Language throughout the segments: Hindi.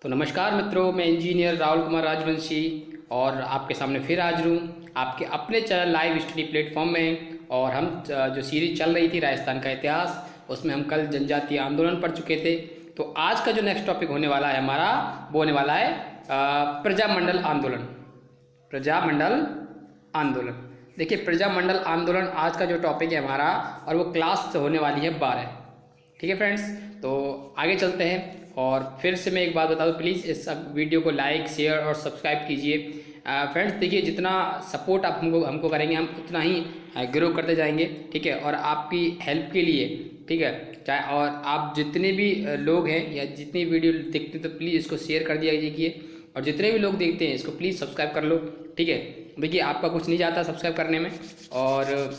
तो नमस्कार मित्रों, मैं इंजीनियर राहुल कुमार राजवंशी और आपके सामने फिर हाजिर हूँ आपके अपने चैनल लाइव स्टडी प्लेटफॉर्म में। और हम जो सीरीज चल रही थी राजस्थान का इतिहास, उसमें हम कल जनजातीय आंदोलन पढ़ चुके थे। तो आज का जो नेक्स्ट टॉपिक होने वाला है हमारा, वो होने वाला है प्रजामंडल आंदोलन। प्रजामंडल आंदोलन, देखिए प्रजामंडल आंदोलन आज का जो टॉपिक है हमारा, और वो क्लास होने वाली है 12। ठीक है फ्रेंड्स, तो आगे चलते हैं। और फिर से मैं एक बात बता दूं, प्लीज़ इस वीडियो को लाइक शेयर और सब्सक्राइब कीजिए। फ्रेंड्स देखिए, जितना सपोर्ट आप हमको करेंगे, हम उतना ही ग्रो करते जाएंगे। ठीक है, और आपकी हेल्प के लिए, ठीक है, चाहे और आप जितने भी लोग हैं या जितनी वीडियो देखते हैं, तो प्लीज़ इसको शेयर कर दिया कीजिए। और जितने भी लोग देखते हैं इसको प्लीज़ सब्सक्राइब कर लो। ठीक है, देखिए आपका कुछ नहीं जाता सब्सक्राइब करने में। और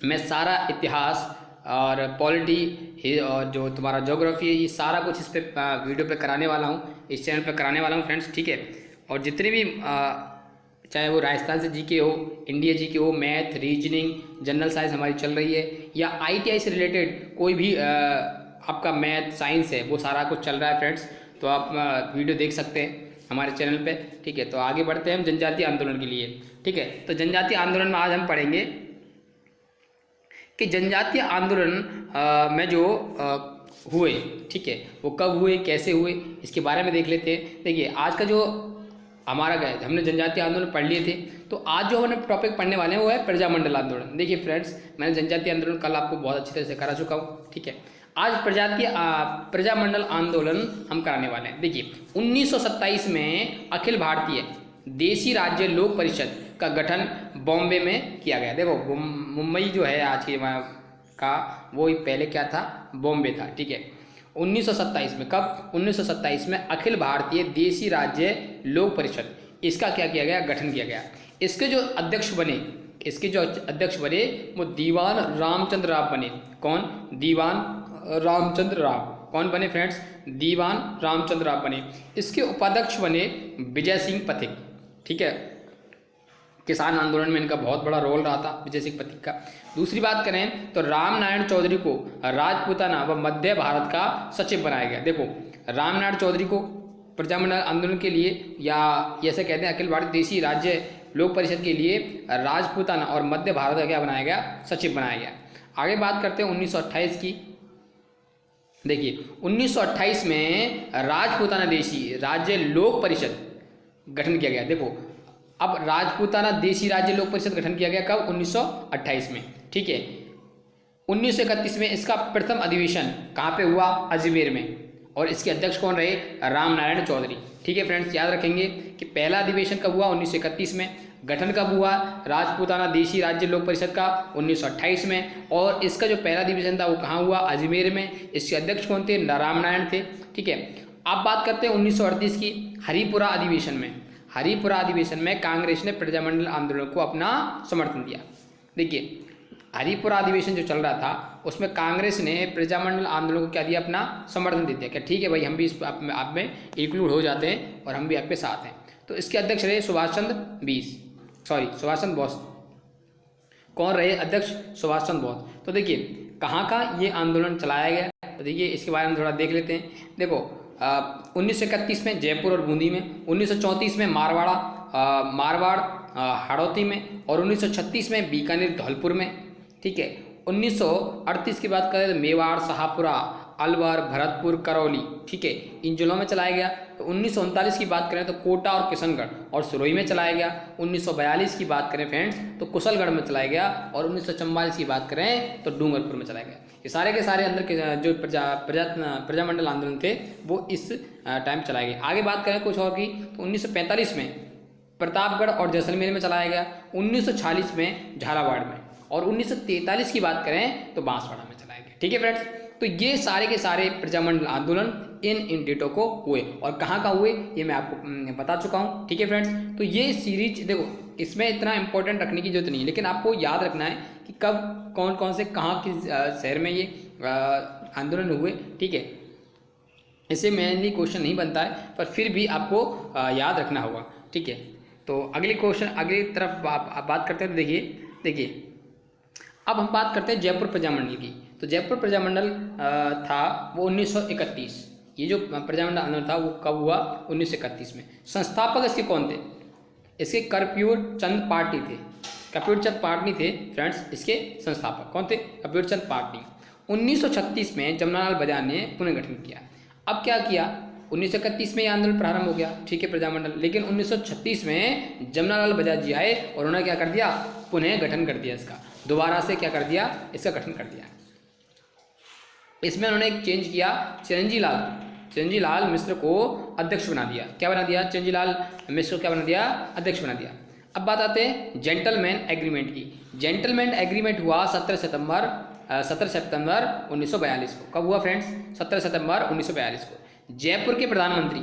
मैं सारा इतिहास और पॉलिटी और जो तुम्हारा ज्योग्राफी है, ये सारा कुछ इस पे वीडियो पे कराने वाला हूँ, इस चैनल पे कराने वाला हूँ फ्रेंड्स। ठीक है, और जितने भी चाहे वो राजस्थान से जीके हो, इंडिया जीके हो, मैथ, रीजनिंग, जनरल साइंस हमारी चल रही है, या आईटीआई से रिलेटेड कोई भी आपका मैथ साइंस है, वो सारा कुछ चल रहा है फ्रेंड्स। तो आप वीडियो देख सकते हैं हमारे चैनल पे। ठीक है, तो आगे बढ़ते हैं हम जनजातीय आंदोलन के लिए। ठीक है, तो जनजातीय आंदोलन में आज हम पढ़ेंगे कि जनजातीय आंदोलन में जो हुए, ठीक है, वो कब हुए, कैसे हुए, इसके बारे में देख लेते हैं। देखिए आज का जो हमारा गए, हमने जनजातीय आंदोलन पढ़ लिए थे, तो आज जो हमने टॉपिक पढ़ने वाले हैं वो है प्रजामंडल आंदोलन। देखिए फ्रेंड्स, मैंने जनजातीय आंदोलन कल आपको बहुत अच्छी तरह से करा चुका हूँ। ठीक है, आज प्रजामंडल आंदोलन हम कराने वाले हैं। देखिए 1927 में अखिल भारतीय देशी राज्य लोक परिषद का गठन बॉम्बे में किया गया। देखो मुंबई जो है आज की का, वो पहले क्या था, बॉम्बे था। ठीक है, 1927 में, कब, 1927 में अखिल भारतीय देशी राज्य लोक परिषद, इसका क्या किया गया, गठन किया गया। इसके जो अध्यक्ष बने, वो दीवान रामचंद्र राव बने। कौन? दीवान रामचंद्र राव। कौन बने फ्रेंड्स? दीवान रामचंद्र राव बने। इसके उपाध्यक्ष बने विजय सिंह पथिक। ठीक है, किसान आंदोलन में इनका बहुत बड़ा रोल रहा था विजय सिंह पथिक का। दूसरी बात करें तो रामनारायण चौधरी को राजपूताना व मध्य भारत का सचिव बनाया गया। देखो रामनारायण चौधरी को प्रजामंडल आंदोलन के लिए, या ऐसे कहते हैं अखिल भारतीय देशी राज्य लोक परिषद के लिए, राजपूताना और मध्य भारत का क्या बनाया गया, सचिव बनाया गया। आगे बात करते हैं 1928 की। देखिए 1928 में राजपूताना देशी राज्य लोक परिषद गठन किया गया। देखो अब राजपूताना देशी राज्य लोक परिषद गठन किया गया कब? 1928 में। ठीक है, 1931 में इसका प्रथम अधिवेशन कहाँ पे हुआ? अजमेर में। और इसके अध्यक्ष कौन रहे? रामनारायण चौधरी। ठीक है फ्रेंड्स, याद रखेंगे कि पहला अधिवेशन कब हुआ? 1931 में। गठन कब हुआ राजपूताना देशी राज्य लोक परिषद का? 1928 में। और इसका जो पहला अधिवेशन था वो कहाँ हुआ? अजमेर में। इसके अध्यक्ष कौन थे? रामनारायण थे। ठीक है, अब बात करते हैं 1938 की, हरिपुरा अधिवेशन में। हरिपुरा अधिवेशन में कांग्रेस ने प्रजामंडल आंदोलन को अपना समर्थन दिया। देखिए हरिपुरा अधिवेशन जो चल रहा था, उसमें कांग्रेस ने प्रजामंडल आंदोलन को क्या दिया? अपना समर्थन दे दिया। क्या ठीक है भाई, हम भी इस आप में इंक्लूड हो जाते हैं और हम भी आपके साथ हैं। तो इसके अध्यक्ष रहे सुभाष चंद्र बोस। कौन रहे अध्यक्ष? सुभाष चंद्र बोस। तो देखिए कहाँ का ये आंदोलन चलाया गया, तो देखिए इसके बारे में थोड़ा देख लेते हैं। देखो 1931 में जयपुर और बूंदी में, 1934 में मारवाड़ हड़ौती में, और 1936 में बीकानेर धौलपुर में। ठीक है, 1938 की बात करें तो मेवाड़, शाहपुरा, अलवर, भरतपुर, करौली, ठीक है, इन जिलों में चलाया गया। तो 1939 की बात करें तो कोटा और किशनगढ़ और सिरोही में चलाया गया। 1942 की बात करें फ्रेंड्स तो कुशलगढ़ में चलाया गया। और 1944 की बात करें तो डूंगरपुर में चलाया गया। ये सारे के सारे अंदर के जो प्रजामंडल आंदोलन थे वो इस टाइम चलाए गए। आगे बात करें कुछ और की तो 1945 में प्रतापगढ़ और जैसलमेर में चलाया गया। 1946 में झालावाड़ में। और 1943 की बात करें तो बांसवाड़ा में चलाया गया। ठीक है फ्रेंड्स, तो ये सारे के सारे प्रजामंडल आंदोलन इन डेटों को हुए, और कहाँ कहाँ हुए ये मैं आपको बता चुका हूँ। ठीक है फ्रेंड्स, तो ये सीरीज देखो, इसमें इतना इंपॉर्टेंट रखने की जरूरत नहीं है, लेकिन आपको याद रखना है कि कब कौन कौन से कहाँ किस शहर में ये आंदोलन हुए। ठीक है, इससे मेनली क्वेश्चन नहीं बनता है, पर फिर भी आपको याद रखना होगा। ठीक है, तो अगली तरफ बात करते हैं। तो देखिए अब हम बात करते हैं जयपुर प्रजामंडल की। तो जयपुर प्रजामंडल था वो 1931। ये जो प्रजामंडल आंदोलन था वो कब हुआ? 1931 में। संस्थापक इसके कौन थे? इसके कर्पूर चंद पाटनी थे। कर्पूर चंद पाटनी थे फ्रेंड्स इसके संस्थापक। कौन थे? कर्पूर चंद पाटनी। 1936 में जमनालाल बजाज ने पुनर्गठन किया। अब क्या किया? 1931 में ये आंदोलन प्रारंभ हो गया, ठीक है, प्रजामंडल। लेकिन 1936 में जमनालाल बजाज जी आए और उन्होंने क्या कर दिया? पुनः गठन कर दिया इसका, दोबारा से क्या कर दिया? इसका गठन कर दिया। इसमें उन्होंने एक चेंज किया, चिरंजी लाल मिश्र को अध्यक्ष बना दिया। क्या बना दिया? चिरंजी लाल मिश्र को क्या बना दिया? अध्यक्ष बना दिया। अब बात आते हैं जेंटलमैन एग्रीमेंट की। जेंटलमैन एग्रीमेंट हुआ 17 सितंबर 1942 को। कब हुआ फ्रेंड्स? 17 सितंबर 1942 को। जयपुर के प्रधानमंत्री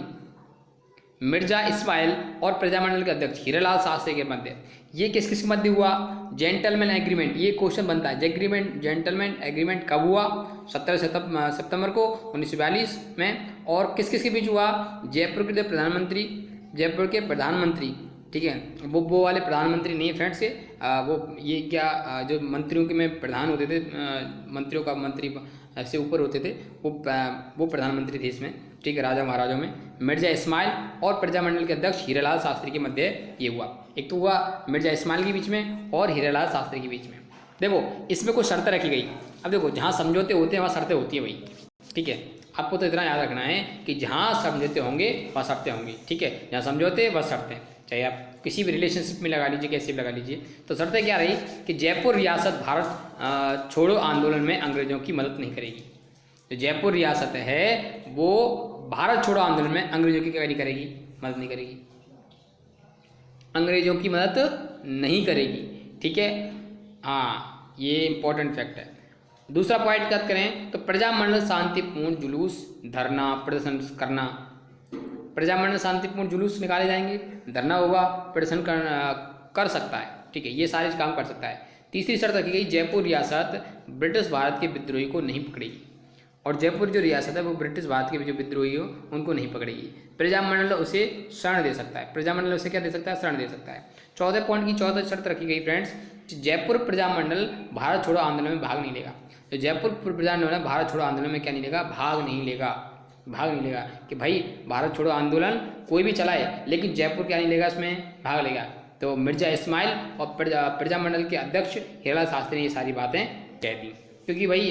मिर्जा इस्माइल और प्रजामंडल के अध्यक्ष हीरालाल शास्त्री के मध्य, ये किस किस के मध्य हुआ? Gentleman agreement. ये क्वेश्चन बनता है, जेंटलमैन एग्रीमेंट कब हुआ? 17 सितंबर को 1942 में। और किस किस के बीच हुआ? जयपुर के प्रधानमंत्री, ठीक है, वो वाले प्रधानमंत्री नहीं फ्रेंड्स के, वो ये क्या जो मंत्रियों के में प्रधान होते थे, मंत्रियों का मंत्री से ऊपर होते थे, वो प्रधानमंत्री थे इसमें, ठीक है, राजा महाराजाओं में। मिर्जा इस्माइल और प्रजामंडल के अध्यक्ष हीरालाल शास्त्री के मध्य ये हुआ। एक तो हुआ मिर्जा इस्माइल के बीच में और हीरालाल शास्त्री के बीच में। देखो इसमें कुछ शर्तें रखी गई। अब देखो जहाँ समझौते होते हैं वहाँ शर्तें होती है भाई, ठीक है। आपको तो इतना याद रखना है कि जहाँ समझौते होंगे वहाँ शर्तें होंगी, ठीक है। जहाँ समझौते वहाँ शर्तें, चाहे आप किसी भी रिलेशनशिप में लगा लीजिए, कैसे भी लगा लीजिए। तो शर्तें क्या रही कि जयपुर रियासत भारत छोड़ो आंदोलन में अंग्रेजों की मदद नहीं करेगी। जो जयपुर रियासत है वो भारत छोड़ो आंदोलन में अंग्रेजों की क्या नहीं करेगी? मदद नहीं करेगी, अंग्रेजों की मदद नहीं करेगी, ठीक है। हाँ, ये इंपॉर्टेंट फैक्ट है। दूसरा पॉइंट बात करें तो प्रजामंडल शांतिपूर्ण जुलूस, धरना, प्रदर्शन करना। प्रजामंडल शांतिपूर्ण जुलूस निकाले जाएंगे, धरना होगा, प्रदर्शन कर सकता है, ठीक है, ये सारे काम कर सकता है। तीसरी शर्त रखी गई, जयपुर रियासत ब्रिटिश भारत के विद्रोही को नहीं पकड़ेगी। और जयपुर जो रियासत है वो ब्रिटिश भारत के जो विद्रोही हो उनको नहीं पकड़ेगी। प्रजामंडल उसे शरण दे सकता है, प्रजामंडल उसे क्या दे सकता है? शरण दे सकता है। चौथे पॉइंट की चौथी शर्त रखी गई फ्रेंड्स, जयपुर प्रजामंडल भारत छोड़ो आंदोलन में भाग नहीं लेगा। तो जयपुर प्रजामंडल भारत छोड़ो आंदोलन में क्या नहीं लेगा? भाग नहीं लेगा कि भाई भारत छोड़ो आंदोलन कोई भी चलाए लेकिन जयपुर क्या नहीं लेगा? इसमें भाग लेगा। तो मिर्जा इस्माइल और प्रजामंडल के अध्यक्ष हीरालाल शास्त्री ने ये सारी बातें कह दी, क्योंकि भाई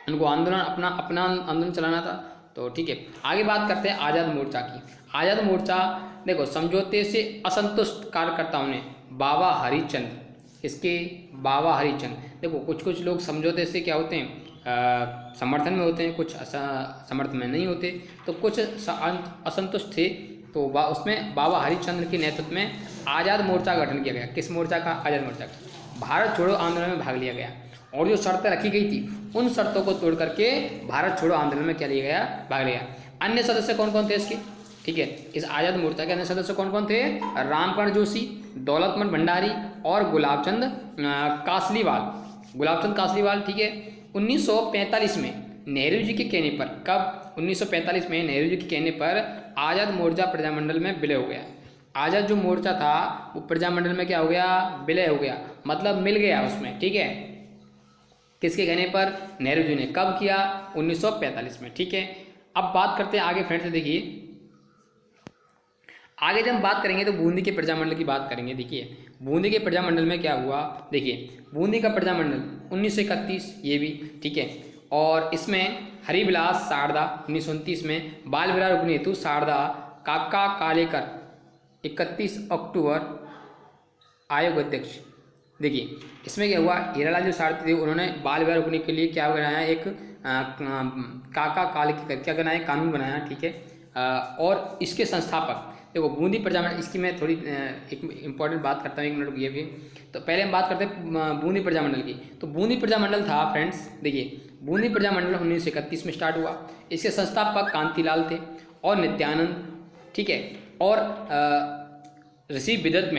उनको आंदोलन अपना आंदोलन चलाना था। तो ठीक है, आगे बात करते हैं आज़ाद मोर्चा की। आज़ाद मोर्चा, देखो समझौते से असंतुष्ट कार्यकर्ताओं ने बाबा हरिचंद, इसके बाबा हरिचंद, देखो कुछ लोग समझौते से क्या होते हैं? समर्थन में होते हैं, कुछ समर्थन में नहीं होते। तो कुछ असंतुष्ट थे, तो उसमें बाबा हरिचंद्र के नेतृत्व में आज़ाद मोर्चा का गठन किया गया। किस मोर्चा का? आज़ाद मोर्चा का। भारत छोड़ो आंदोलन में भाग लिया गया और जो शर्तें रखी गई थी उन शर्तों को तोड़ करके भारत छोड़ो आंदोलन में क्या लिया गया? भाग लिया। अन्य सदस्य कौन कौन थे इसके? ठीक है, इस आज़ाद मोर्चा के अन्य सदस्य कौन कौन थे? रामकर्ण जोशी, दौलतमल भंडारी और गुलाबचंद कासलीवाल, ठीक है। 1945 में नेहरू जी के कहने पर, कब? 1945 में नेहरू जी के कहने पर आज़ाद मोर्चा प्रजामंडल में विलय हो गया। आज़ाद जो मोर्चा था वो प्रजामंडल में क्या हो गया? विलय हो गया, मतलब मिल गया उसमें, ठीक है। किसके कहने पर? नेहरू जी ने। कब किया? 1945 में, ठीक है। अब बात करते हैं आगे फ्रेंड्स, देखिए आगे जब हम बात करेंगे तो बूंदी के प्रजामंडल की बात करेंगे। देखिए बूंदी के प्रजामंडल में क्या हुआ, देखिए बूंदी का प्रजामंडल 1931, ये भी ठीक है। और इसमें हरिविलास सारदा 1929 में, बाल विवाह रोकने हेतु सारदा, काका कालेकर 31 अक्टूबर आयोग अध्यक्ष। देखिए इसमें क्या हुआ, हीरालाल जो सारदा थे उन्होंने बाल विवाह रोकने के लिए क्या बनाया, एक काका कालेकर क्या बनाया, कानून बनाया, ठीक है। और इसके संस्थापक देखो बूंदी प्रजामंडल, इसकी मैं थोड़ी एक इम्पॉर्टेंट बात करता हूँ, 1 मिनट ये भी। तो पहले हम बात करते हैं बूंदी प्रजामंडल की। तो बूंदी प्रजामंडल था फ्रेंड्स, देखिए बूंदी प्रजामंडल 1931 में स्टार्ट हुआ। इसके संस्थापक कांतिलाल थे और नित्यानंद, ठीक है। और ऋषि बिदत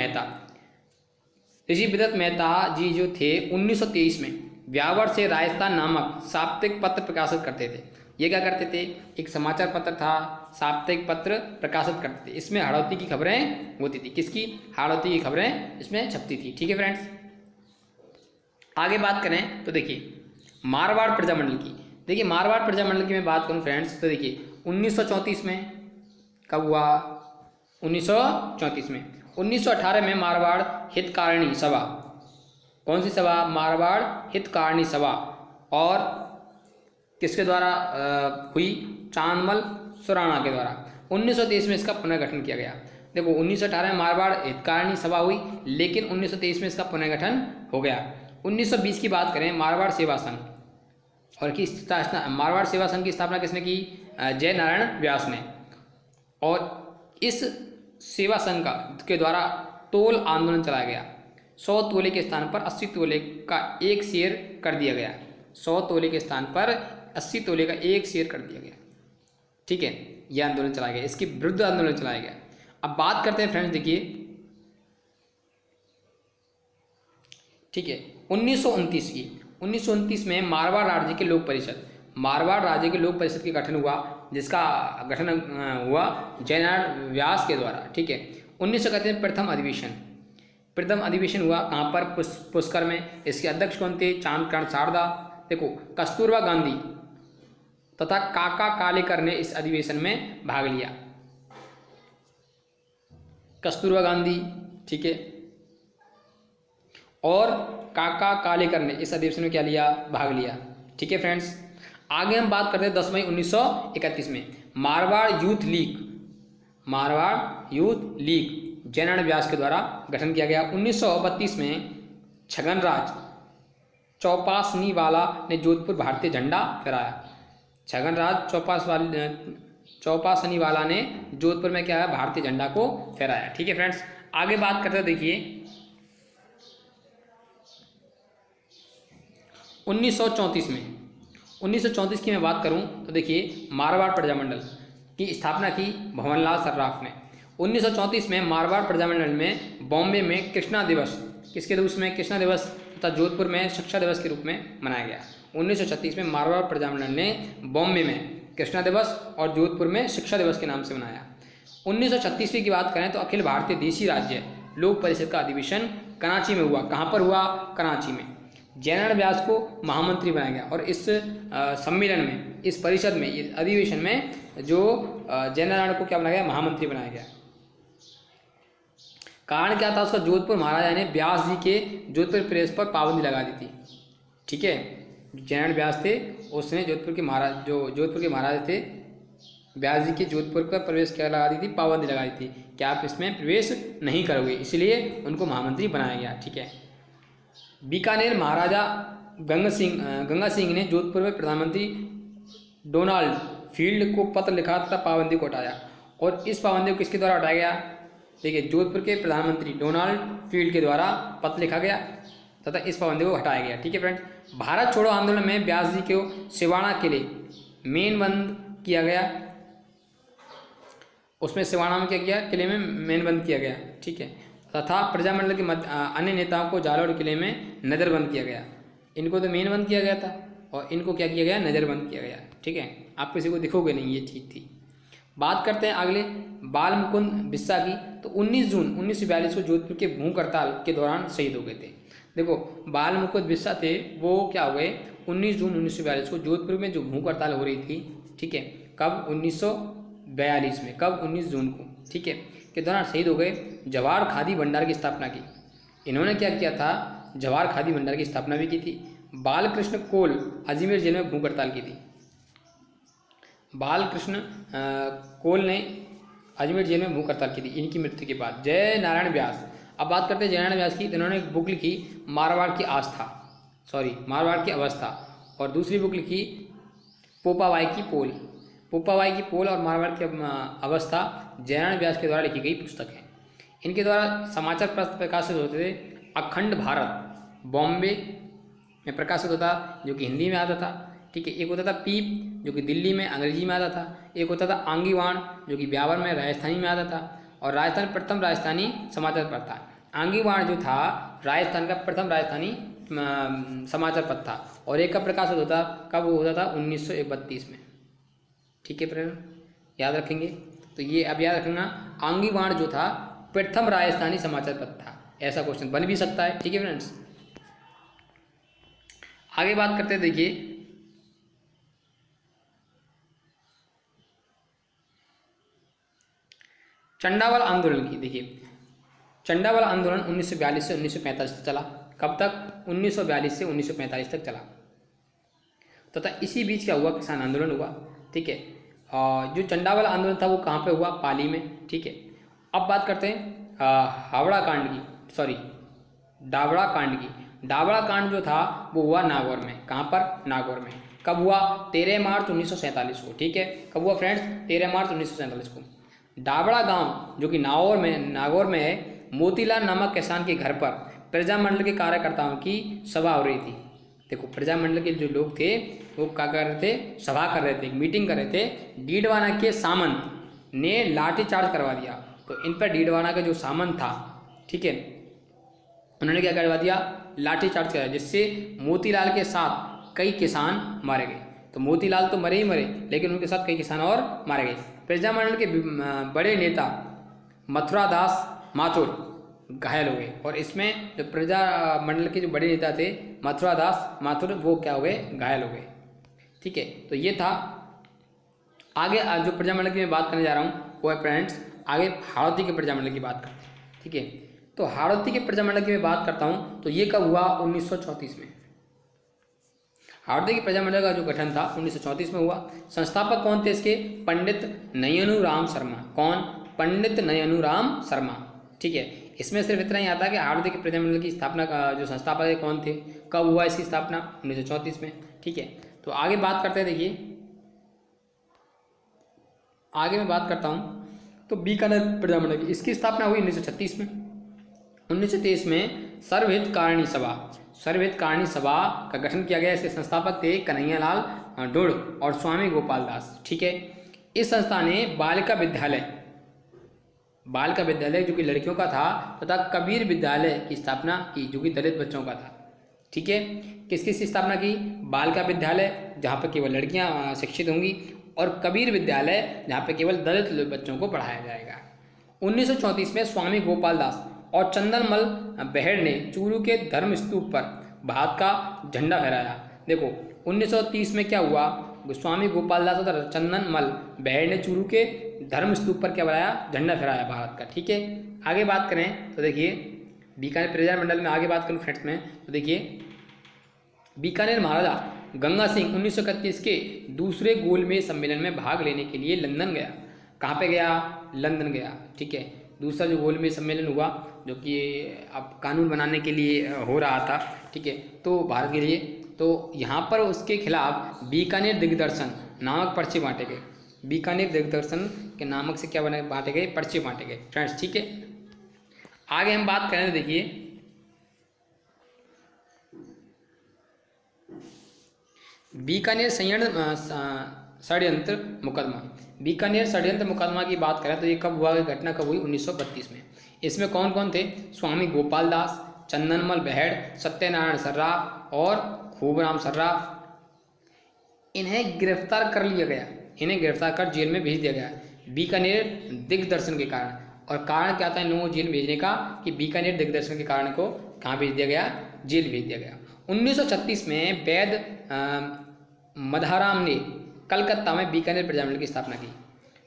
मेहता जी जो थे 1923 में व्यावर से राजस्थान नामक साप्ताहिक पत्र प्रकाशित करते थे। ये क्या करते थे, एक समाचार पत्र था, साप्ताहिक पत्र प्रकाशित करते थे। इसमें हाड़ौती की खबरें होती थी। किसकी? हाड़ौती की खबरें इसमें छपती थी, ठीक है फ्रेंड्स। आगे बात करें तो देखिए मारवाड़ प्रजामंडल की। देखिए मारवाड़ प्रजामंडल की मैं बात करूं फ्रेंड्स, तो देखिए 1934 में कब हुआ, 1934 में। 1918 में मारवाड़ हितकारिणी सभा, कौन सी सभा, मारवाड़ हितकारिणी सभा, और किसके द्वारा हुई, चांदमल सुराणा के द्वारा। 1923 में इसका पुनर्गठन किया गया। देखो 1918 में मारवाड़ हितकारिणी सभा हुई, लेकिन 1923 में इसका पुनर्गठन हो गया। 1920 की बात करें, मारवाड़ सेवा संघ और की स्थापना, मारवाड़ सेवा संघ की स्थापना किसने की, जय नारायण व्यास ने। और इस सेवा संघ के द्वारा तोल आंदोलन चलाया गया। 100 तोले के स्थान पर 80 तोले का एक शेयर कर दिया गया। 100 तोले के स्थान पर 80 तोले का एक शेयर कर दिया गया। ठीक है, यह आंदोलन चलाया गया, इसके विरुद्ध आंदोलन चलाया गया। अब बात करते हैं फ्रेंड्स, देखिए ठीक है 1929 की। 1929 में मारवाड़ राज्य के लोक परिषद, मारवाड़ राज्य के लोक परिषद के गठन हुआ, जिसका गठन हुआ जयनारायण व्यास के द्वारा। ठीक है, 1931 में प्रथम अधिवेशन हुआ कहाँ पर, पुष्कर में। इसके अध्यक्ष कौन थे, चांदकर्ण शारदा। देखो कस्तूरबा गांधी तथा काका कालेकर ने इस अधिवेशन में भाग लिया। कस्तूरबा गांधी, ठीक है, और काका कालेकर ने इस अधिवेशन में क्या लिया, भाग लिया। ठीक है फ्रेंड्स, आगे हम बात करते हैं 10 मई 1931 में Marwar Youth League, Marwar Youth League Jainarayan Vyas के द्वारा गठन किया गया। 1932 में छगनराज चौपासनीवाला ने जोधपुर भारतीय झंडा फहराया। छगनराज चौपासनीवाला ने जोधपुर में क्या है, भारतीय झंडा को फहराया। ठीक है फ्रेंड्स, आगे बात करते हैं, देखिए 1934 में, 1934 की मैं बात करूं तो देखिए मारवाड़ प्रजामंडल की स्थापना की भंवरलाल सर्राफ ने। 1934 में मारवाड़ प्रजामंडल में बॉम्बे में कृष्णा दिवस, किसके रूप में, कृष्णा दिवस, तथा जोधपुर में शिक्षा दिवस के रूप में मनाया गया। 1936 में मारवाड़ प्रजामंडल ने बॉम्बे में कृष्णा दिवस और जोधपुर में शिक्षा दिवस के नाम से मनाया। 1936 की बात करें तो अखिल भारतीय देशी राज्य लोक परिषद का अधिवेशन कराची में हुआ। कहाँ पर हुआ, कराची में। जयनारायण व्यास को महामंत्री बनाया गया और इस सम्मेलन में, इस परिषद में, इस अधिवेशन में जो जयनारायण को क्या बनाया गया, महामंत्री बनाया गया। कारण क्या था उसका, जोधपुर महाराजा ने व्यास जी के जोधपुर प्रेस पर पाबंदी लगा दी थी। ठीक है, जयनारायण व्यास थे, उसने जोधपुर के महाराज, जो जोधपुर के महाराज थे, व्यास जी के जोधपुर का प्रवेश क्या लगा दी थी, पाबंदी लगा दी थी कि आप इसमें प्रवेश नहीं करोगे, इसलिए उनको महामंत्री बनाया गया। ठीक है, बीकानेर महाराजा गंगा सिंह ने जोधपुर में प्रधानमंत्री डोनाल्ड फील्ड को पत्र लिखा तथा पाबंदी को हटाया। और इस पाबंदी को किसके द्वारा हटाया गया, देखिए जोधपुर के प्रधानमंत्री डोनाल्ड फील्ड के द्वारा पत्र लिखा गया तथा इस पाबंदी को हटाया गया। ठीक है फ्रेंड्स, भारत छोड़ो आंदोलन में व्यास जी को सिवाना किले मेन बंद किया गया, उसमें सिवाना में क्या किया, किले में मेन बंद किया गया। ठीक है, तथा प्रजामंडल के अन्य नेताओं को जालोर किले में नज़रबंद किया गया। इनको तो मेन बंद किया गया था और इनको क्या किया गया, नज़रबंद किया गया। ठीक है, आप किसी को दिखोगे नहीं, ये चीज़ थी। बात करते हैं अगले बाल मुकुंद बिस्सा की। तो 19 जून 1942 को जोधपुर के भूख हड़ताल के दौरान शहीद हो गए थे। देखो बाल मुकुंद बिस्सा थे, वो क्या हो गए, 19 जून 1942 को जोधपुर में जो भूख हड़ताल हो रही थी, ठीक है, कब, 1942 में, कब, 19 जून को, ठीक है, के दौरान शहीद हो गए। जवाहर खादी भंडार की स्थापना की इन्होंने, क्या किया था, जवाहर खादी भंडार की स्थापना भी की थी। बालकृष्ण कोल अजमेर जेल में भूख हड़ताल की थी। बालकृष्ण कोल ने अजमेर जेल में भूख हड़ताल की थी इनकी मृत्यु के बाद। जय नारायण व्यास, अब बात करते हैं जय नारायण व्यास की। इन्होंने एक बुक लिखी मारवाड़ की अवस्था, और दूसरी बुक लिखी पोपाबाई की पोल। पोपाबाई की पोल और मारवाड़ की अवस्था जय नारायण व्यास के द्वारा लिखी गई पुस्तक है। इनके द्वारा समाचार पत्र प्रकाशित होते थे। अखंड भारत बॉम्बे में प्रकाशित होता, जो कि हिंदी में आता था। ठीक है, एक होता था पीप, जो कि दिल्ली में अंग्रेजी में आता था। एक होता था आंगीवाण, जो कि ब्यावर में राजस्थानी में आता था। और राजस्थान प्रथम राजस्थानी समाचार पत्र था। आंगीवाण जो था राजस्थान का प्रथम राजस्थानी समाचार पत्र था, और एक का प्रकाशित होता, कब होता था, 1932 में। ठीक है फ्रेंड, याद रखेंगे। तो ये अब याद रखना, आंगीवाण जो था प्रथम राजस्थानी समाचार पत्र था। ऐसा क्वेश्चन बन भी सकता है। ठीक है फ्रेंड्स, आगे बात करते हैं। देखिए चंडावल आंदोलन की, देखिए चंडावल आंदोलन 1942 से 1945 तक चला। कब तक? 1942 से 1945 तक चला। तथा इसी बीच क्या हुआ? किसान आंदोलन हुआ। ठीक है, जो चंडावल आंदोलन था वो कहाँ पे हुआ? पाली में। ठीक है, अब बात करते हैं हावड़ा कांड की, सॉरी डावड़ा कांड की। डावड़ा कांड जो था वो हुआ नागौर में। कहाँ पर? नागौर में। कब हुआ? 13 मार्च 1947 को। ठीक है, कब हुआ फ्रेंड्स? 13 मार्च 1947 को। डावड़ा गांव जो कि नागौर में है, मोतीलाल नामक किसान के घर पर प्रजामंडल के कार्यकर्ताओं की सभा हो रही थी। देखो, प्रजामंडल के जो लोग थे वो क्या कर रहे थे? सभा कर रहे थे, मीटिंग कर रहे थे। डीडवाना के सामंत ने लाठीचार्ज करवा दिया। तो इन पर डीडवाना का जो सामंत था, ठीक है, उन्होंने क्या करवा दिया? लाठीचार्ज कराया, जिससे मोतीलाल के साथ कई किसान मारे गए। तो मोतीलाल तो मरे ही मरे, लेकिन उनके साथ कई किसान और मारे गए। प्रजामंडल के बड़े नेता मथुरादास माथुर घायल हो गए। और इसमें जो प्रजामंडल के जो बड़े नेता थे मथुरादास माथुर, वो क्या हो गए? घायल हो गए। ठीक है, तो ये था। आगे जो प्रजामंडल की मैं बात करने जा रहा हूँ वो है फ्रेंड्स, आगे हाड़ौती के प्रजामंडल की बात करते हैं। ठीक है, तो हाड़ौती के प्रजामंडल की मैं बात करता हूँ तो ये कब हुआ? 1934 में। हाड़ौती के प्रजामंडल का जो गठन था 1934 में हुआ। संस्थापक कौन थे इसके? पंडित नयनुराम शर्मा। कौन? पंडित नयनुराम शर्मा। ठीक है, इसमें सिर्फ इतना ही आता है कि हाड़ौती के प्रजामंडल की स्थापना का जो संस्थापक है कौन थे, कब हुआ इसकी स्थापना? 1934 में। ठीक है, तो आगे बात करते हैं। देखिए आगे मैं बात करता हूँ तो बीकानेर प्रजामंडल की, इसकी स्थापना हुई 1936 में। 1923 में सर्वहित कारणी सभा का गठन किया गया। इसके संस्थापक थे कन्हैयालाल डुड़ और स्वामी गोपाल दास। ठीक है, इस संस्था ने बालिका विद्यालय जो कि लड़कियों का था तथा कबीर विद्यालय की स्थापना की, जो कि दलित बच्चों का था। ठीक है, किसकी स्थापना की? बालिका विद्यालय जहाँ पर केवल लड़कियाँ शिक्षित होंगी, और कबीर विद्यालय जहाँ पे केवल दलित बच्चों को पढ़ाया जाएगा। 1934 में स्वामी गोपाल दास और चंदनमल बेहड़ ने चूरू के धर्म स्तूप पर भारत का झंडा फहराया। देखो 1930 में क्या हुआ? स्वामी गोपाल दास और चंदनमल बेहड़ ने चूरू के धर्म स्तूप पर क्या बनाया? झंडा फहराया भारत का। ठीक है, आगे बात करें तो देखिए बीकानेर प्रजामंडल में आगे बात करूँ फ्रेंड्स में तो देखिए बीकानेर महाराजा गंगा सिंह 1931 के दूसरे गोलमेज सम्मेलन में भाग लेने के लिए लंदन गया। कहाँ पे गया? लंदन गया। ठीक है, दूसरा जो गोलमेज सम्मेलन हुआ जो कि अब कानून बनाने के लिए हो रहा था, ठीक है, तो भारत के लिए, तो यहाँ पर उसके खिलाफ बीकानेर दिग्दर्शन नामक पर्चे बांटे गए। बीकानेर दिग्दर्शन के नामक से क्या बांटे गए? पर्चे बांटे गए फ्रेंड्स। ठीक है, आगे हम बात करें तो देखिए बीकानेर षड्यंत्र मुकदमा। बीकानेर षड्यंत्र मुकदमा की बात करें तो ये कब हुआ? घटना कब हुई? 1932 में। इसमें कौन कौन थे? स्वामी गोपाल दास, चंदनमल बेहड़, सत्यनारायण सर्राफ और खूबराम सर्राफ। इन्हें गिरफ्तार कर लिया गया, इन्हें गिरफ्तार कर जेल में भेज दिया गया बीकानेर दिग्दर्शन के कारण। और कारण क्या था इन लोगों को जेल भेजने का? कि बीकानेर दिग्दर्शन के कारण को कहाँ भेज दिया गया? जेल भेज दिया गया। 1936 में वैद मधाराम ने कलकत्ता में बीकानेर प्रजामंडल की स्थापना की।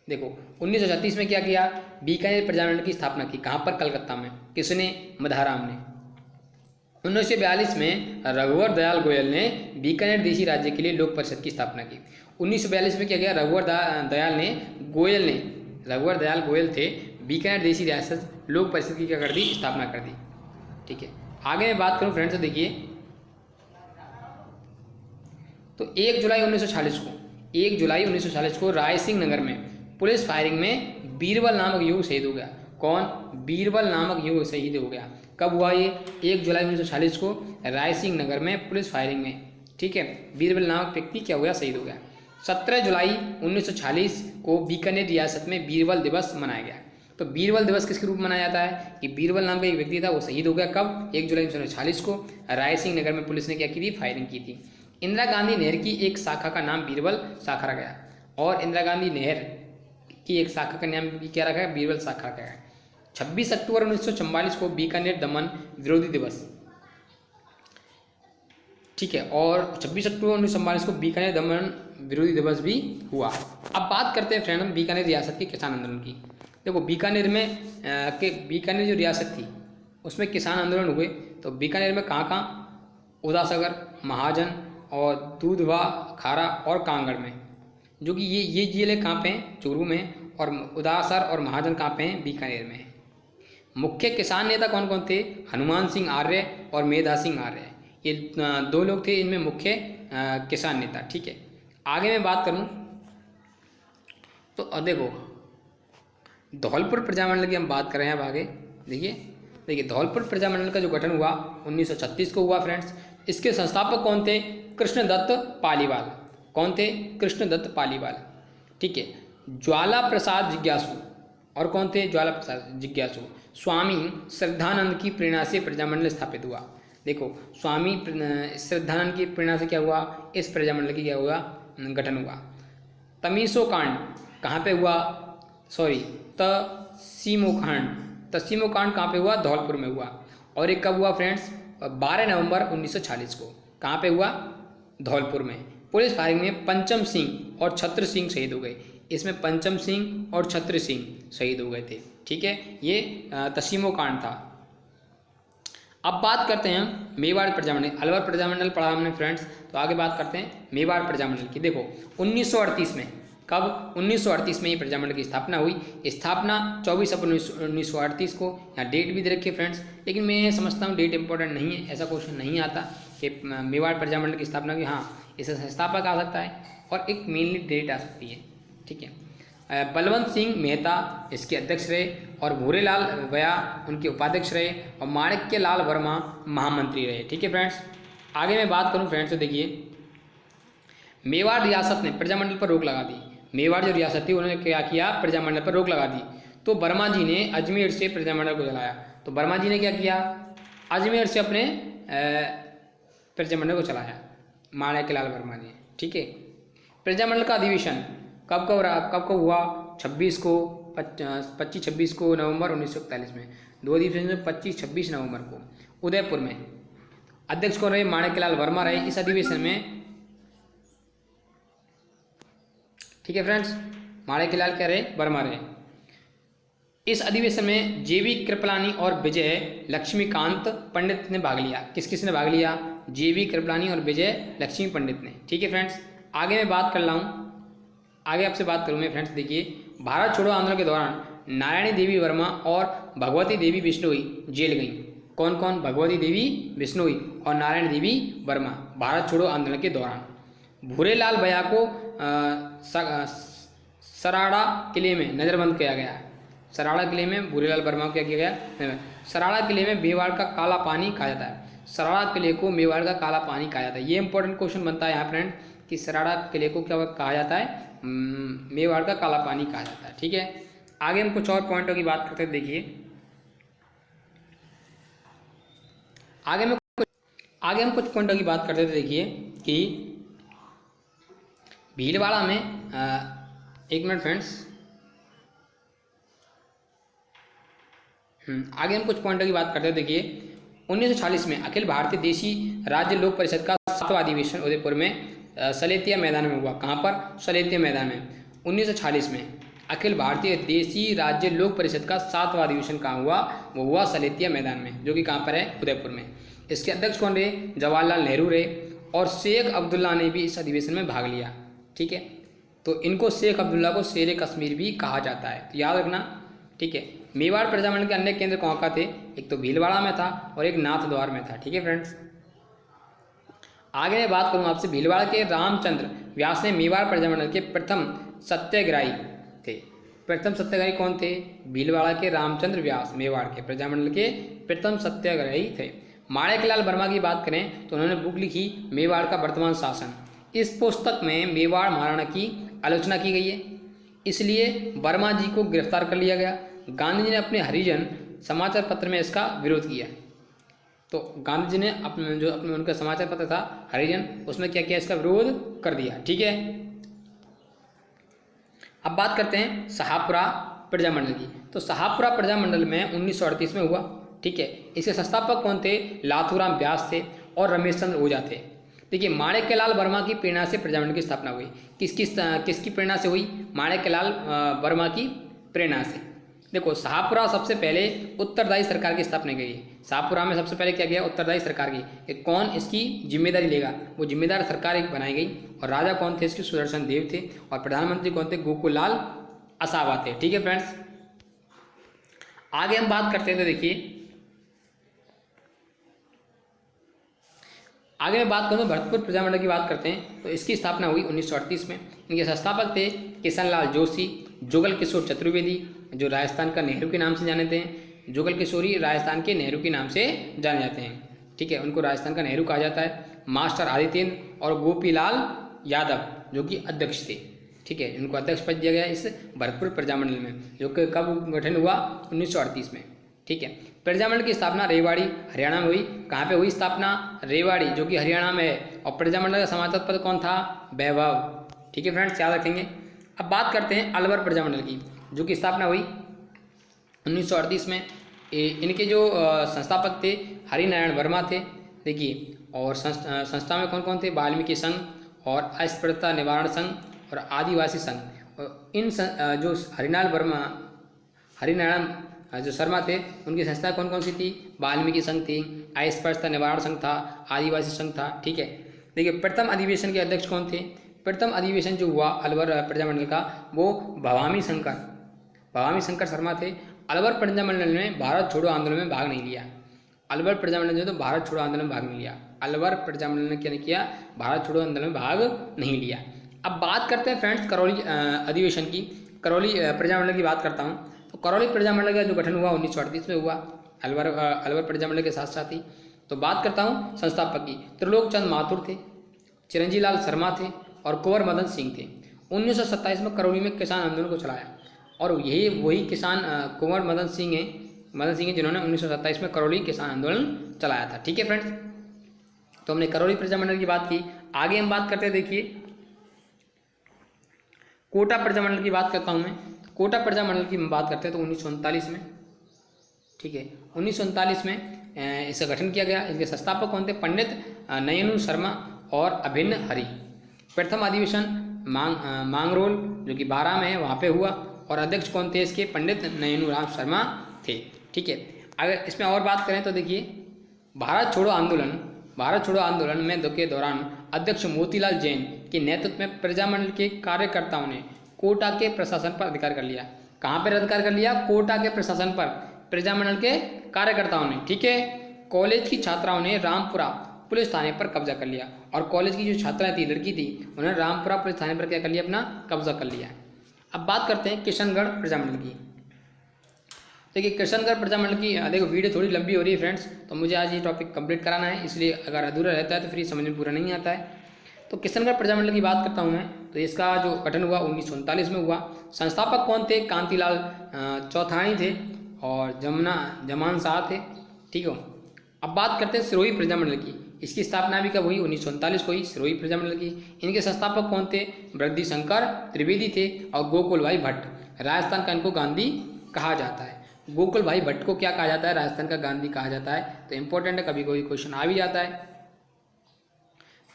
देखो 1936 में क्या किया? बीकानेर प्रजामंडल की स्थापना की। कहाँ पर? कलकत्ता में। किसने? मधाराम ने। 1942 में रघुवर दयाल गोयल ने बीकानेर देशी राज्य के लिए लोक परिषद की स्थापना की। 1942 में क्या किया? रघुवर दयाल गोयल थे, बीकानेर देशी रियासत लोक परिषद की क्या कर दी? स्थापना कर दी। ठीक है, आगे मैं बात करूँ फ्रेंड्स तो देखिए तो 1 जुलाई 1946 को रायसिंह नगर में पुलिस फायरिंग में बीरबल नामक युवक शहीद हो गया। कौन? बीरबल नामक युवक शहीद हो गया। कब हुआ ये? 1 जुलाई 1946 को रायसिंह नगर में पुलिस फायरिंग में, ठीक है, बीरबल नामक व्यक्ति क्या हो गया? शहीद हो गया। 17 जुलाई 1946 को बीकानेर रियासत में बीरबल दिवस मनाया गया। तो बीरबल दिवस किसके रूप में मनाया जाता है? कि बीरबल नाम का एक व्यक्ति था वो शहीद हो गया। कब? 1 जुलाई 1946 को रायसिंह नगर में पुलिस ने क्या की थी? फायरिंग की थी। इंदिरा गांधी नहर की एक शाखा का नाम बीरबल शाखा रखा गया, और इंदिरा गांधी नहर की एक शाखा का नाम क्या रखा है? बीरबल शाखा रखा है। 26 अक्टूबर 1944 को बीकानेर दमन विरोधी दिवस, ठीक है, और 26 अक्टूबर 1944 को बीकानेर दमन विरोधी दिवस भी हुआ। अब बात करते हैं फ्रेंड हम बीकानेर रियासत के किसान आंदोलन की। देखो बीकानेर में बीकानेर जो रियासत थी उसमें किसान आंदोलन हुए, तो बीकानेर में कहाँ कहाँ, उदासागर, महाजन और दूधवा, खारा और कांगड़ में, जो कि ये जिले कहाँ पे हैं, चूरू में, और उदासर और महाजन कहाँ पे हैं, बीकानेर में। मुख्य किसान नेता कौन कौन थे, हनुमान सिंह आर्य और मेधा सिंह आर्य, ये दो लोग थे इनमें मुख्य किसान नेता। ठीक है, आगे मैं बात करूं तो देखो धौलपुर प्रजामंडल की हम बात कर रहे हैं अब आगे। देखिए धौलपुर प्रजामंडल का जो गठन हुआ 1936 को हुआ फ्रेंड्स। इसके संस्थापक कौन थे, कृष्णदत्त पालीवाल। कौन थे, कृष्णदत्त पालीवाल। ठीक है, ज्वाला प्रसाद जिज्ञासु, और कौन थे, ज्वाला प्रसाद जिज्ञासु। स्वामी श्रद्धानंद की प्रेरणा से प्रजामंडल स्थापित हुआ। देखो स्वामी श्रद्धानंद की प्रेरणा से क्या हुआ, इस प्रजामंडल की क्या हुआ, गठन हुआ। तमीसो कांड कहाँ पे हुआ, तसीमो कांड कहाँ पे हुआ, धौलपुर में हुआ। और एक कब हुआ फ्रेंड्स, 12 नवंबर 1940 को। कहाँ पे हुआ, धौलपुर में। पुलिस फायरिंग में पंचम सिंह और छत्र सिंह शहीद हो गए। इसमें पंचम सिंह और छत्र सिंह शहीद हो गए थे। ठीक है, ये तसीमो कांड था। अब बात करते हैं हम मेवाड़ प्रजामंडल। अलवर प्रजामंडल पढ़ा हमने फ्रेंड्स, तो आगे बात करते हैं मेवाड़ प्रजामंडल की। देखो 1938 में, कब, 1938 में ये प्रजामंडल की स्थापना हुई। स्थापना 24 अप्रैल 1938 को। यहाँ डेट भी दे रखी है फ्रेंड्स, लेकिन मैं समझता हूँ डेट इंपॉर्टेंट नहीं है, ऐसा क्वेश्चन नहीं आता कि मेवाड़ प्रजामंडल की स्थापना की। हाँ, इससे संस्थापक आ सकता है और एक मेनली डेट आ सकती है। ठीक है, बलवंत सिंह मेहता इसके अध्यक्ष रहे और भूरेलाल बया उनके उपाध्यक्ष रहे और माणिक्य लाल वर्मा महामंत्री रहे। ठीक है फ्रेंड्स, आगे मैं बात करूं फ्रेंड्स तो देखिए मेवाड़ रियासत ने प्रजामंडल पर रोक लगा दी। मेवाड़ जो रियासत थी उन्होंने क्या किया, प्रजामंडल पर रोक लगा दी। तो वर्मा जी ने अजमेर से प्रजामंडल को चलाया। तो वर्मा जी ने क्या किया, अजमेर से अपने प्रजामंडल को चलाया, माणिक्य लाल वर्मा जी। ठीक है, प्रजामंडल का अधिवेशन कब हुआ, 26 को 25-26 को नवंबर 1941 में। दो अधिवेशन में 25-26 नवंबर को उदयपुर में। अध्यक्ष कौन रहे, माणिक्य लाल वर्मा रहे इस अधिवेशन में। ठीक है फ्रेंड्स, माणिक्य लाल क्या रहे, वर्मा रहे। इस अधिवेशन में जेवी कृपलानी और विजय लक्ष्मीकांत पंडित ने भाग लिया। किसने भाग लिया, जेवी कृपलानी और विजय लक्ष्मी पंडित ने। ठीक है फ्रेंड्स, आगे मैं बात कर रहा हूँ, आगे आपसे बात करूँ मैं फ्रेंड्स। देखिए भारत छोड़ो आंदोलन के दौरान नारायणी देवी वर्मा और भगवती देवी बिश्नोई जेल गई। कौन कौन, भगवती देवी बिश्नोई और नारायण देवी वर्मा, भारत छोड़ो आंदोलन के दौरान। भूरेलाल बया को सराड़ा किले में नज़रबंद किया गया। सराड़ा किले में भूरेलाल वर्मा को क्या किया गया, सराड़ा किले में मेवाड़ का काला पानी कहा जाता है। सराड़ा किले को मेवाड़ का काला पानी कहा जाता है। ये इंपॉर्टेंट क्वेश्चन बनता है यहाँ फ्रेंड कि सराड़ा किले को क्या कहा जाता है, मेवाड़ का काला पानी कहा जाता है। ठीक है, आगे हम कुछ और पॉइंटों की बात करते हैं। देखिए आगे हम कुछ पॉइंटों की बात करते थे। देखिए कि भीलवाड़ा में एक मिनट फ्रेंड्स, आगे हम कुछ पॉइंटों की बात करते हैं। देखिए 1940 में अखिल भारतीय देशी राज्य लोक परिषद का 7वां अधिवेशन उदयपुर में सलेतिया मैदान में हुआ। कहाँ पर, सलेतिया मैदान में। 1940 में अखिल भारतीय देशी राज्य लोक परिषद का 7वां अधिवेशन कहाँ हुआ, वो हुआ सलेतिया मैदान में, जो कि कहाँ पर है, उदयपुर में। इसके अध्यक्ष कौन रहे, जवाहरलाल नेहरू रहे और शेख अब्दुल्ला ने भी इस अधिवेशन में भाग लिया। ठीक है, तो इनको शेख अब्दुल्ला को शेर कश्मीर भी कहा जाता है, तो याद रखना। ठीक है, मेवाड़ प्रजामंडल के अन्य केंद्र कहाँ का थे, एक तो भीलवाड़ा में था और एक नाथद्वार में था। ठीक है फ्रेंड्स, आगे मैं बात करूँ आपसे, भीलवाड़ा के रामचंद्र व्यास ने मेवाड़ प्रजामंडल के प्रथम सत्याग्रही थे। प्रथम सत्याग्रही कौन थे, भीलवाड़ा के रामचंद्र व्यास मेवाड़ के प्रजामंडल के प्रथम सत्याग्रही थे। माणिक्य लाल वर्मा की बात करें तो उन्होंने बुक लिखी मेवाड़ का वर्तमान शासन। इस पुस्तक में मेवाड़ महाराणा की आलोचना की गई है, इसलिए वर्मा जी को गिरफ्तार कर लिया गया। गांधी जी ने अपने हरिजन समाचार पत्र में इसका विरोध किया। तो गांधी जी ने अपने उनका समाचार पत्र था हरिजन, उसमें क्या किया, इसका विरोध कर दिया। ठीक है, अब बात करते हैं शाहपुरा प्रजामंडल की। तो शाहपुरा प्रजामंडल में 1938 में हुआ। ठीक है, इसके संस्थापक कौन थे, लाथूराम व्यास थे और रमेश चंद्र ओझा थे। देखिए माणिक्य लाल वर्मा की प्रेरणा से प्रजामंडल की स्थापना हुई। किसकी प्रेरणा से हुई, माणिक्य लाल वर्मा की प्रेरणा से। देखो शाहपुरा सबसे पहले उत्तरदायी सरकार की स्थापना की गई। शाहपुरा में सबसे पहले क्या किया, उत्तरदायी सरकार की, कि कौन इसकी जिम्मेदारी लेगा, वो जिम्मेदार सरकार एक बनाई गई। और राजा कौन थे इसके, सुदर्शन देव थे। और प्रधानमंत्री कौन थे, गोकुललाल आसावा थे। ठीक है फ्रेंड्स, आगे हम बात करते हैं तो देखिए, आगे मैं बात करूँ भरतपुर प्रजामंडल की बात करते हैं तो इसकी स्थापना हुई 1938 में। इनके संस्थापक थे किशनलाल जोशी, जुगल किशोर चतुर्वेदी, जो राजस्थान का नेहरू के नाम से जाने जाते हैं। जुगल किशोरी राजस्थान के नेहरू के नाम से जाने जाते हैं। ठीक है, उनको राजस्थान का नेहरू कहा जाता है। मास्टर आदित्येंद्र और गोपीलाल यादव जो कि अध्यक्ष थे। ठीक है, इनको अध्यक्ष पद दिया गया इस भरतपुर प्रजामंडल में, जो कि कब गठन हुआ, 1938 में। ठीक है, प्रजामंडल की स्थापना रेवाड़ी हरियाणा में हुई। कहाँ पे हुई स्थापना, रेवाड़ी जो कि हरियाणा में है। और प्रजामंडल का समाचार पद कौन था, वैभव। ठीक है फ्रेंड्स, याद रखेंगे। अब बात करते हैं अलवर प्रजामंडल की, जो कि स्थापना हुई 1938 में। इनके जो संस्थापक थे हरिनारायण वर्मा थे। देखिए, और संस्था में कौन कौन थे, वाल्मीकि संघ और अस्पृश्यता निवारण संघ और आदिवासी संघ। और इन जो हरिनारायण जो शर्मा थे, उनकी संस्था कौन कौन सी थी, वाल्मीकि संघ थी, अस्पृश्यता निवारण संघ था, आदिवासी संघ था। ठीक है, देखिए प्रथम अधिवेशन के अध्यक्ष कौन थे, प्रथम अधिवेशन जो हुआ अलवर प्रजामंडल का, वो भवानी शंकर शर्मा थे। अलवर प्रजामंडल ने भारत छोड़ो आंदोलन में भाग नहीं लिया। अलवर प्रजामंडल ने तो भारत छोड़ो आंदोलन में भाग नहीं लिया। अलवर प्रजामंडल ने क्या नहीं किया, भारत छोड़ो आंदोलन में भाग नहीं लिया। अब बात करते हैं फ्रेंड्स करौली अधिवेशन की, करौली प्रजामंडल की बात करता हूँ। तो करौली प्रजामंडल का जो गठन हुआ 1938 में हुआ, अलवर प्रजामंडल के साथ साथ ही। तो बात करता हूँ संस्थापक की, त्रिलोक चंद माथुर थे, चिरंजी लाल शर्मा थे और कुंवर मदन सिंह थे। 1927 में करौली में किसान आंदोलन को चलाया, और यही वही किसान कुंवर मदन सिंह हैं जिन्होंने 1927 में करौली किसान आंदोलन चलाया था। ठीक है फ्रेंड्स, तो हमने करौली प्रजामंडल की बात की। आगे हम बात करते हैं, देखिए कोटा प्रजामंडल की बात करता हूँ मैं। कोटा प्रजामंडल की बात करते हैं तो 1939 में। ठीक है, 1939 में इसका गठन किया गया। इसके संस्थापक कौन थे, पंडित नयनु शर्मा और अभिन्न हरि। प्रथम अधिवेशन मांगरोल जो कि 12 में है, वहाँ पे हुआ। और अध्यक्ष कौन थे इसके, पंडित नयनु राम शर्मा थे। ठीक है, अगर इसमें और बात करें तो देखिए, भारत छोड़ो आंदोलन में के दौरान अध्यक्ष मोतीलाल जैन के नेतृत्व में प्रजामंडल के कार्यकर्ताओं ने कोटा के प्रशासन पर अधिकार कर लिया। कहाँ पर अधिकार कर लिया, कोटा के प्रशासन पर प्रजामंडल के कार्यकर्ताओं ने। ठीक है, कॉलेज की छात्राओं ने रामपुरा पुलिस थाने पर कब्जा कर लिया। और कॉलेज की जो छात्रा थी, लड़की थी, उन्होंने रामपुरा पुलिस थाने पर क्या कर लिया, अपना कब्जा कर लिया। अब बात करते हैं किशनगढ़ प्रजामंडल की। देखिए किशनगढ़ प्रजामंडल की, देखो वीडियो थोड़ी लंबी हो रही है फ्रेंड्स, तो मुझे आज ये टॉपिक कंप्लीट कराना है, इसलिए अगर अधूरा रहता है तो फिर समझ में पूरा नहीं आता है। तो किशनगढ़ प्रजामंडल की बात करता हूँ मैं, तो इसका जो गठन हुआ 1939 में हुआ। संस्थापक कौन थे, कांतिलाल चौथानी थे और जमान शाह थे। ठीक है, अब बात करते हैं सिरोही प्रजामंडल की। इसकी स्थापना भी कब हुई, 1939 को हुई सिरोही प्रजामंडल की। इनके संस्थापक कौन थे, वृद्धि शंकर त्रिवेदी थे और गोकुल भाई भट्ट। राजस्थान का इनको गांधी कहा जाता है। गोकुल भाई भट्ट को क्या कहा जाता है, राजस्थान का गांधी कहा जाता है। तो इंपॉर्टेंट है, कभी कोई क्वेश्चन आ भी जाता है।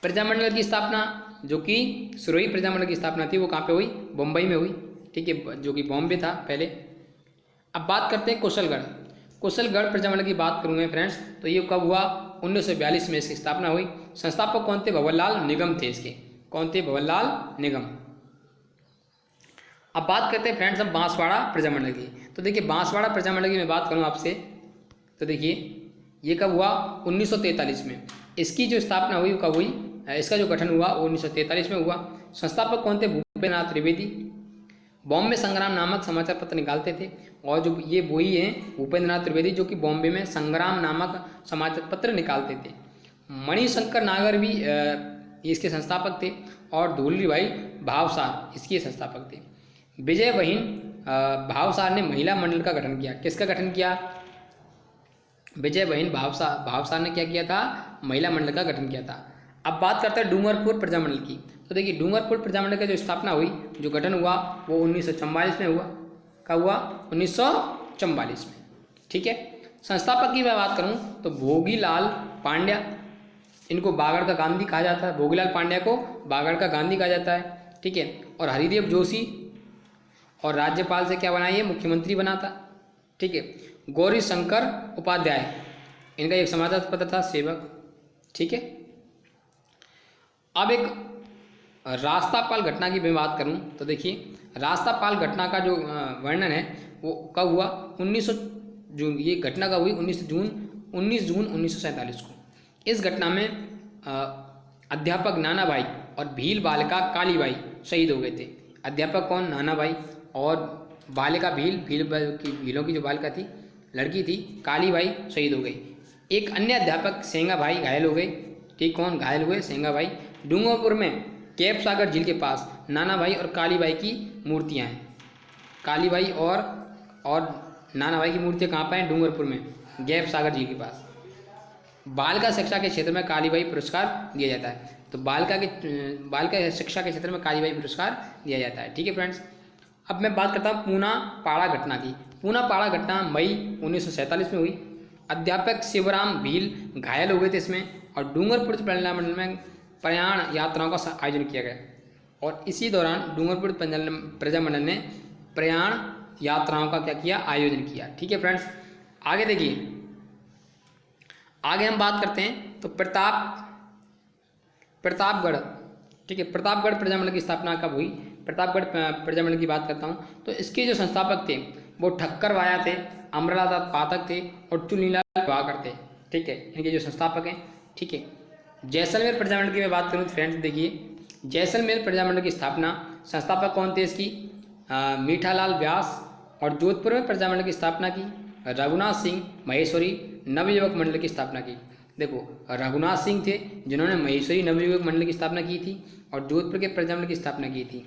प्रजामंडल की स्थापना जो कि सिरोही प्रजामंडल की स्थापना थी, वो कहाँ पे हुई, बम्बई में हुई। ठीक है, जो कि बॉम्बे था पहले। अब बात करते हैं कुशलगढ़ प्रजामंडल की बात करूँ मैं फ्रेंड्स, तो ये कब हुआ, 1942 में इसकी स्थापना हुई। संस्थापक कौन थे, भंवरलाल निगम थे इसके। कौन थे, भंवरलाल निगम। अब बात करते हैं फ्रेंड्स हम बांसवाड़ा प्रजामंडल की। तो देखिए बांसवाड़ा प्रजामंडल की मैं बात करूँ आपसे, तो देखिए ये कब हुआ, 1943 में। इसकी जो स्थापना हुई कब हुई, इसका जो गठन हुआ 1943 में हुआ। संस्थापक कौन थे, भूपेंद्रनाथ त्रिवेदी। बॉम्बे संग्राम नामक समाचार पत्र निकालते थे, और जो ये वही हैं भूपेंद्रनाथ त्रिवेदी जो कि बॉम्बे में संग्राम नामक समाचार पत्र निकालते थे। मणिशंकर नागर भी इसके संस्थापक थे, और धूली भाई भावसार इसके संस्थापक थे। विजय बहिन भावसार ने महिला मंडल का गठन किया। किसका गठन किया, विजय बहिन भावसार ने क्या किया था, महिला मंडल का गठन किया था। अब बात करते हैं डूंगरपुर प्रजामंडल की। तो देखिए डूंगरपुर प्रजामंडल का जो स्थापना हुई, जो गठन हुआ, वो 1944 में हुआ। कब हुआ, 1944 में। ठीक है, संस्थापक की मैं बात करूं तो भोगीलाल पांड्या, इनको बागड़ का गांधी कहा जाता है। भोगीलाल पांड्या को बागड़ का गांधी कहा जाता है। ठीक है, और हरिदेव जोशी, और राज्यपाल से क्या बनाइए, मुख्यमंत्री बना था। ठीक है। गौरी शंकर उपाध्याय, इनका एक समाचार पत्र था सेवक, ठीक है। अब एक रास्तापाल घटना की मैं बात करूं तो देखिए, रास्तापाल घटना का जो वर्णन है वो कब हुआ, 1900 जून, ये घटना कब हुई, 19 जून 1947 को। इस घटना में अध्यापक नाना भाई और भील बालिका काली बाई शहीद हो गए थे। अध्यापक कौन, नाना भाई, और बालिका भीलों की जो बालिका थी, लड़की थी, काली बाई शहीद हो गई। एक अन्य अध्यापक सेंगा भाई घायल हो गए, ठीक, कौन घायल हुए, सेंगा भाई। डूंगरपुर में कैप सागर झील के पास नाना भाई और काली बाई की मूर्तियाँ हैं। काली बाई और नाना भाई की मूर्तियाँ कहाँ पर हैं, डूंगरपुर में, गैप सागर झील के पास। बालिका शिक्षा के क्षेत्र में काली बाई पुरस्कार दिया जाता है, तो बालिका शिक्षा के क्षेत्र में काली बाई पुरस्कार दिया जाता है, ठीक है फ्रेंड्स। अब मैं बात करता हूँ पूना पाड़ा घटना की। पूना पाड़ा घटना मई 1947 में हुई। अध्यापक शिवराम भील घायल हो गए थे इसमें, और डूंगरपुर प्रजा मंडल में प्रयाण यात्राओं का आयोजन किया गया, और इसी दौरान डूंगरपुर प्रजा मंडल ने प्रयाण यात्राओं का क्या किया, आयोजन किया, ठीक है फ्रेंड्स। आगे देखिए, आगे हम बात करते हैं तो प्रतापगढ़, ठीक है। प्रतापगढ़ प्रजामंडल की स्थापना कब हुई, प्रतापगढ़ प्रजामंडल की बात करता हूँ तो इसके जो संस्थापक थे वो ठक्कर वाया थे, अमरलाल पाठक थे और चुनीलाल वाकर थे, ठीक है, इनके जो संस्थापक हैं, ठीक है। जैसलमेर प्रजामंडल की मैं बात करूँ तो फ्रेंड्स देखिए, जैसलमेर प्रजामंडल की स्थापना, संस्थापक कौन थे इसकी, मीठालाल व्यास, और जोधपुर में प्रजामंडल की स्थापना की रघुनाथ सिंह महेश्वरी नवयुवक मंडल की स्थापना की। देखो, रघुनाथ सिंह थे जिन्होंने महेश्वरी नवयुवक मंडल की स्थापना की थी और जोधपुर के प्रजामंडल की स्थापना की थी।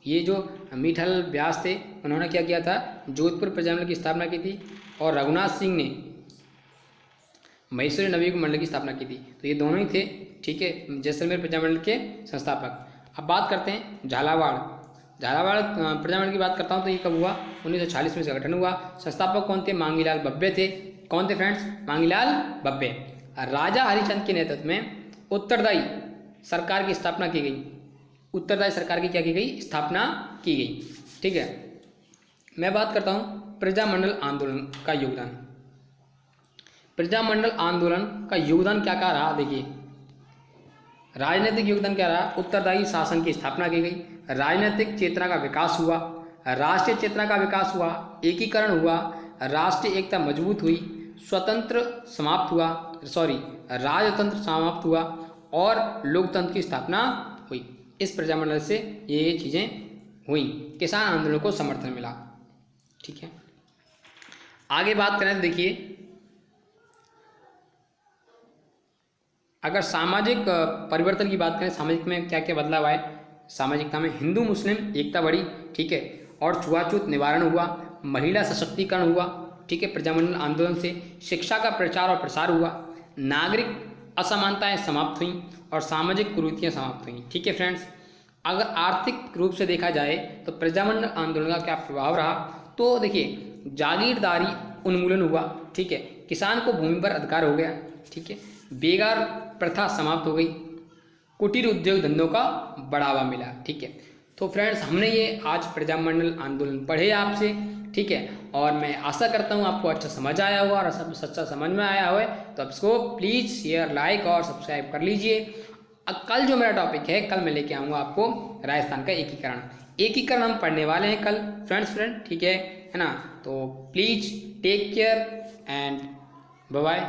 ये जो मीठालाल व्यास थे उन्होंने क्या किया था, जोधपुर प्रजामंडल की स्थापना की थी, और रघुनाथ सिंह ने महेश्वरी नवयुवक मंडल की स्थापना की थी। तो ये दोनों ही थे, ठीक है, जैसलमेर प्रजामंडल के संस्थापक। अब बात करते हैं झालावाड़ प्रजामंडल की बात करता हूँ तो ये कब हुआ, 1946 में इसका गठन हुआ। संस्थापक कौन थे, मांगीलाल बब्बे थे। कौन थे फ्रेंड्स, मांगीलाल बब्बे। राजा हरिचंद के नेतृत्व में उत्तरदायी सरकार की स्थापना की गई, उत्तरदायी सरकार की क्या की गई, स्थापना की गई, ठीक है। मैं बात करता हूँ प्रजामंडल आंदोलन का योगदान। प्रजामंडल आंदोलन का योगदान क्या क्या रहा, देखिए, राजनीतिक योगदान क्या रहा, उत्तरदायी शासन की स्थापना की गई, राजनीतिक चेतना का विकास हुआ, राष्ट्रीय चेतना का विकास हुआ, एकीकरण हुआ, राष्ट्रीय एकता मजबूत हुई, राजतंत्र समाप्त हुआ, और लोकतंत्र की स्थापना हुई। इस प्रजामंडल से ये चीज़ें हुई, किसान आंदोलन को समर्थन मिला, ठीक है। आगे बात करें तो देखिए, अगर सामाजिक परिवर्तन की बात करें, सामाजिक में क्या क्या बदलाव आए, सामाजिकता में हिंदू मुस्लिम एकता बढ़ी, ठीक है, और छुआछूत निवारण हुआ, महिला सशक्तिकरण हुआ, ठीक है, प्रजामंडल आंदोलन से शिक्षा का प्रचार और प्रसार हुआ, नागरिक असमानताएं समाप्त हुई और सामाजिक कुरीतियाँ समाप्त हुई, ठीक है फ्रेंड्स। अगर आर्थिक रूप से देखा जाए तो प्रजामंडल आंदोलन का क्या प्रभाव रहा, तो देखिए, जागीरदारी उन्मूलन हुआ, ठीक है, किसान को भूमि पर अधिकार हो गया, ठीक है, बेगार प्रथा समाप्त हो गई, कुटीर उद्योग धंधों का बढ़ावा मिला, ठीक है। तो फ्रेंड्स, हमने ये आज प्रजामंडल आंदोलन पढ़े आपसे, ठीक है, और मैं आशा करता हूँ आपको अच्छा समझ आया होगा, और सब सच्चा समझ में आया हो तो आप इसको प्लीज़ शेयर, लाइक और सब्सक्राइब कर लीजिए। कल जो मेरा टॉपिक है, कल मैं लेके आऊँगा आपको राजस्थान का एकीकरण हम पढ़ने वाले हैं कल फ्रेंड्स, ठीक है ना। तो please take care and bye bye.